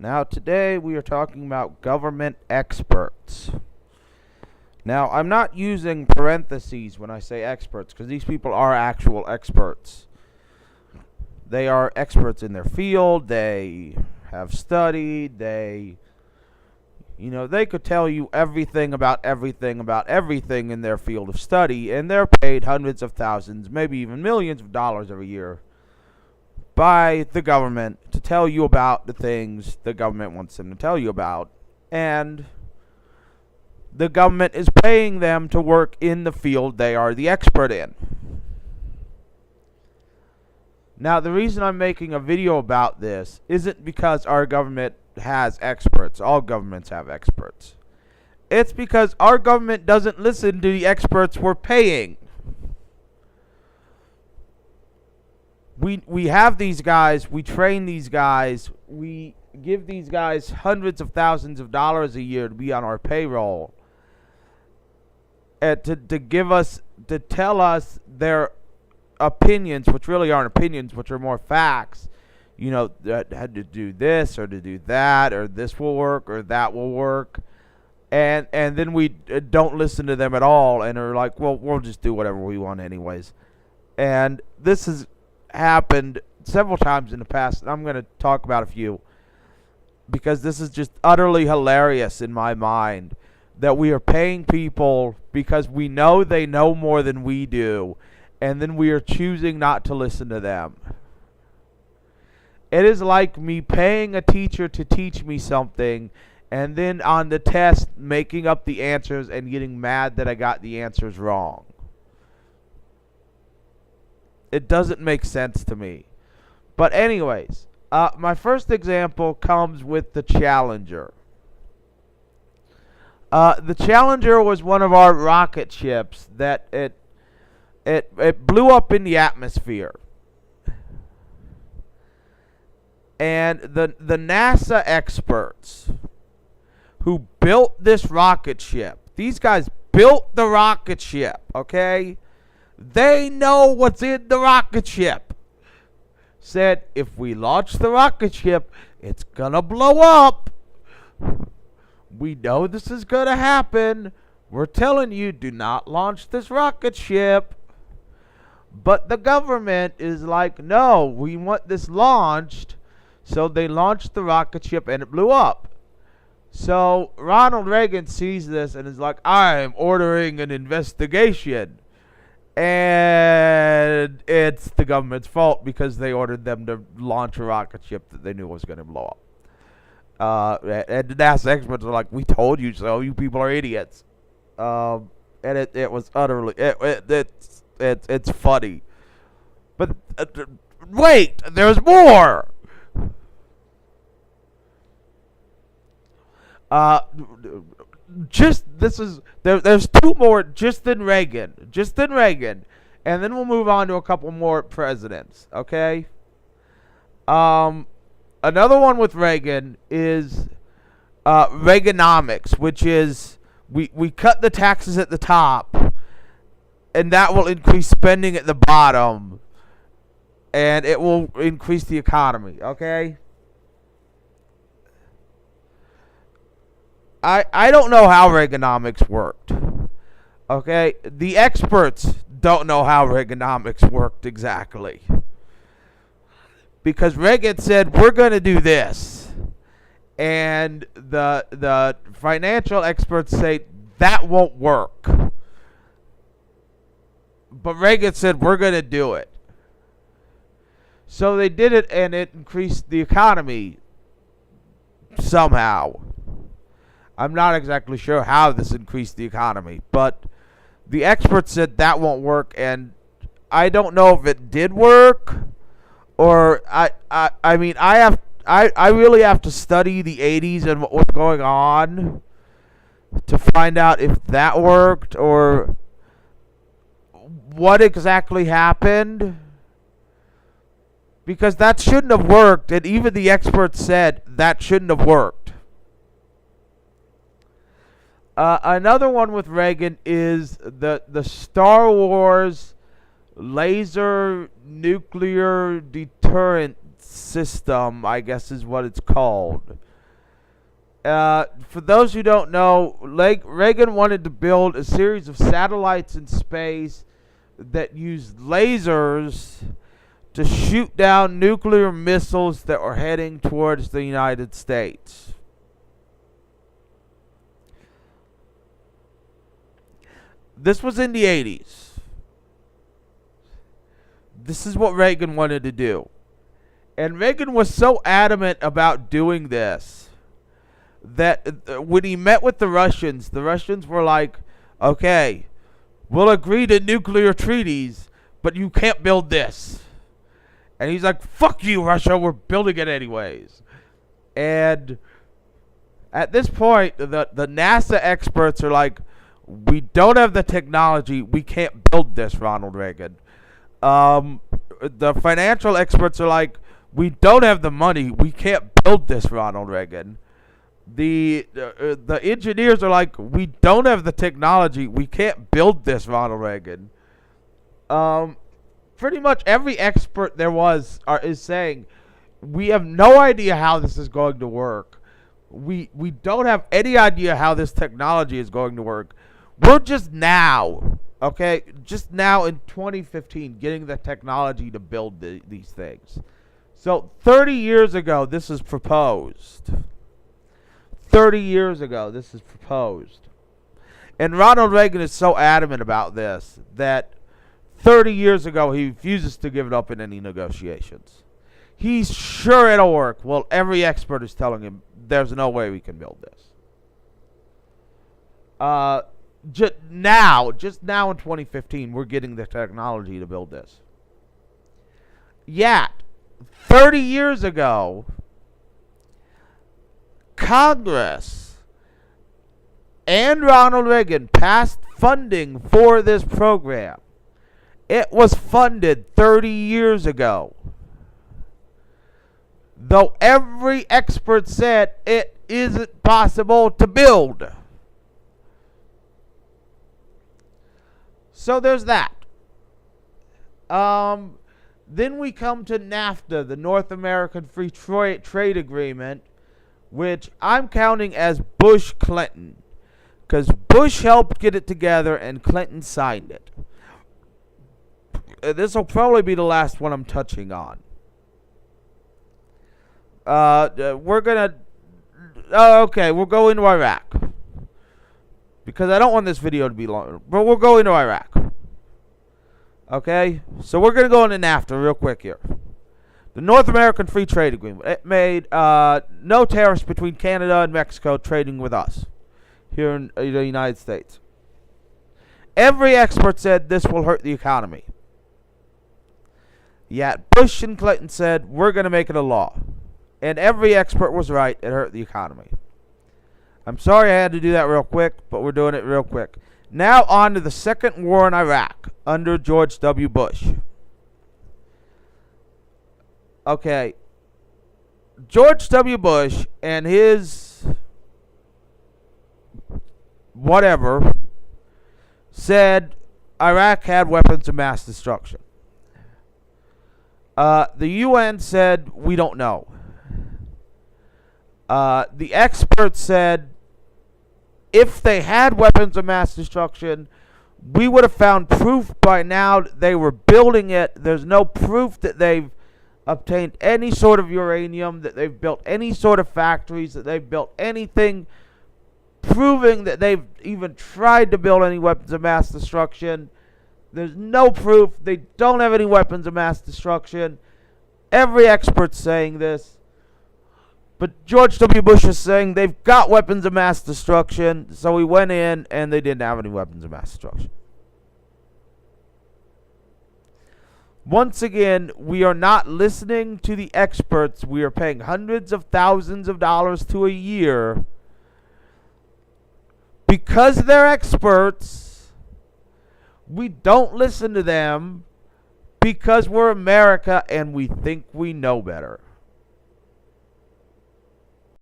Now, today we are talking about government experts. Now, I'm not using parentheses when I say experts because these people are actual experts. They are experts in their field. They have studied. They could tell you everything about everything in their field of study, and they're paid hundreds of thousands, maybe even millions of dollars every year by the government to tell you about the things the government wants them to tell you about. And the government is paying them to work in the field they are the expert in. Now, the reason I'm making a video about this isn't because our government has experts. All governments have experts. It's because our government doesn't listen to the experts we're paying. We have these guys, we train these guys, we give these guys hundreds of thousands of dollars a year to be on our payroll. And to tell us their opinions, which really aren't opinions, which are more facts. That had to do this or to do that, or this will work or that will work. And then we don't listen to them at all and are like, well, we'll just do whatever we want anyways. And this has happened several times in the past, and I'm going to talk about a few because this is just utterly hilarious in my mind that we are paying people because we know they know more than we do, and then we are choosing not to listen to them. It is like me paying a teacher to teach me something and then on the test making up the answers and getting mad that I got the answers wrong. It doesn't make sense to me. But anyways, my first example comes with the Challenger. The Challenger was one of our rocket ships that it blew up in the atmosphere. And the NASA experts who built this rocket ship, these guys built the rocket ship, okay? They know what's in the rocket ship. Said, if we launch the rocket ship, it's gonna blow up. We know this is gonna happen. We're telling you, do not launch this rocket ship. But the government is like, no, we want this launched. So they launched the rocket ship and it blew up. So Ronald Reagan sees this and is like, I'm ordering an investigation. And it's the government's fault because they ordered them to launch a rocket ship that they knew was going to blow up. And the NASA experts are like, we told you so. You people are idiots. And it was utterly, it's funny. But wait, there's more. There's two more just in Reagan, and then we'll move on to a couple more presidents, okay? Another one with Reagan is Reaganomics, which is we cut the taxes at the top, and that will increase spending at the bottom, and it will increase the economy, okay? I don't know how Reaganomics worked. Okay? The experts don't know how Reaganomics worked exactly. Because Reagan said, we're going to do this. And the financial experts say, that won't work. But Reagan said, we're going to do it. So they did it, and it increased the economy somehow. I'm not exactly sure how this increased the economy, but the experts said that won't work, and I don't know if it did work, or I mean I really have to study the 80s and what was going on to find out if that worked or what exactly happened, because that shouldn't have worked, and even the experts said that shouldn't have worked. Another one with Reagan is the Star Wars laser nuclear deterrent system, I guess is what it's called. For those who don't know, Reagan wanted to build a series of satellites in space that used lasers to shoot down nuclear missiles that were heading towards the United States. This was in the 80s. This is what Reagan wanted to do. And Reagan was so adamant about doing this that when he met with the Russians were like, okay, we'll agree to nuclear treaties, but you can't build this. And he's like, fuck you, Russia, we're building it anyways. And at this point, the NASA experts are like, we don't have the technology, we can't build this, Ronald Reagan. The financial experts are like, we don't have the money, we can't build this, Ronald Reagan. The engineers are like, we don't have the technology, we can't build this, Ronald Reagan. Pretty much every expert there is saying, we have no idea how this is going to work. We don't have any idea how this technology is going to work. We're just now, okay, just now in 2015 getting the technology to build these things. So 30 years ago, this is proposed. 30 years ago, this is proposed. And Ronald Reagan is so adamant about this that 30 years ago, he refuses to give it up in any negotiations. He's sure it'll work. Well, every expert is telling him there's no way we can build this. Just now in 2015, we're getting the technology to build this. Yet, 30 years ago, Congress and Ronald Reagan passed funding for this program. It was funded 30 years ago. Though every expert said it isn't possible to build. So there's that. Then we come to NAFTA, the North American Free Trade Agreement, which I'm counting as Bush-Clinton, because Bush helped get it together and Clinton signed it. This will probably be the last one I'm touching on. We'll go into Iraq. Because I don't want this video to be long, but we'll go into Iraq. Okay? So we're going to go into NAFTA real quick here. The North American Free Trade Agreement. It made no tariffs between Canada and Mexico trading with us here in the United States. Every expert said this will hurt the economy. Yet Bush and Clinton said, we're going to make it a law. And every expert was right, it hurt the economy. I'm sorry I had to do that real quick, but we're doing it real quick. Now on to the second war in Iraq under George W. Bush. Okay. George W. Bush and his whatever said Iraq had weapons of mass destruction. The UN said, we don't know. The experts said, if they had weapons of mass destruction, we would have found proof by now that they were building it. There's no proof that they've obtained any sort of uranium, that they've built any sort of factories, that they've built anything proving that they've even tried to build any weapons of mass destruction. There's no proof. They don't have any weapons of mass destruction. Every expert's saying this. But George W. Bush is saying they've got weapons of mass destruction, so we went in and they didn't have any weapons of mass destruction. Once again, we are not listening to the experts. We are paying hundreds of thousands of dollars to a year because they're experts. We don't listen to them because we're America and we think we know better.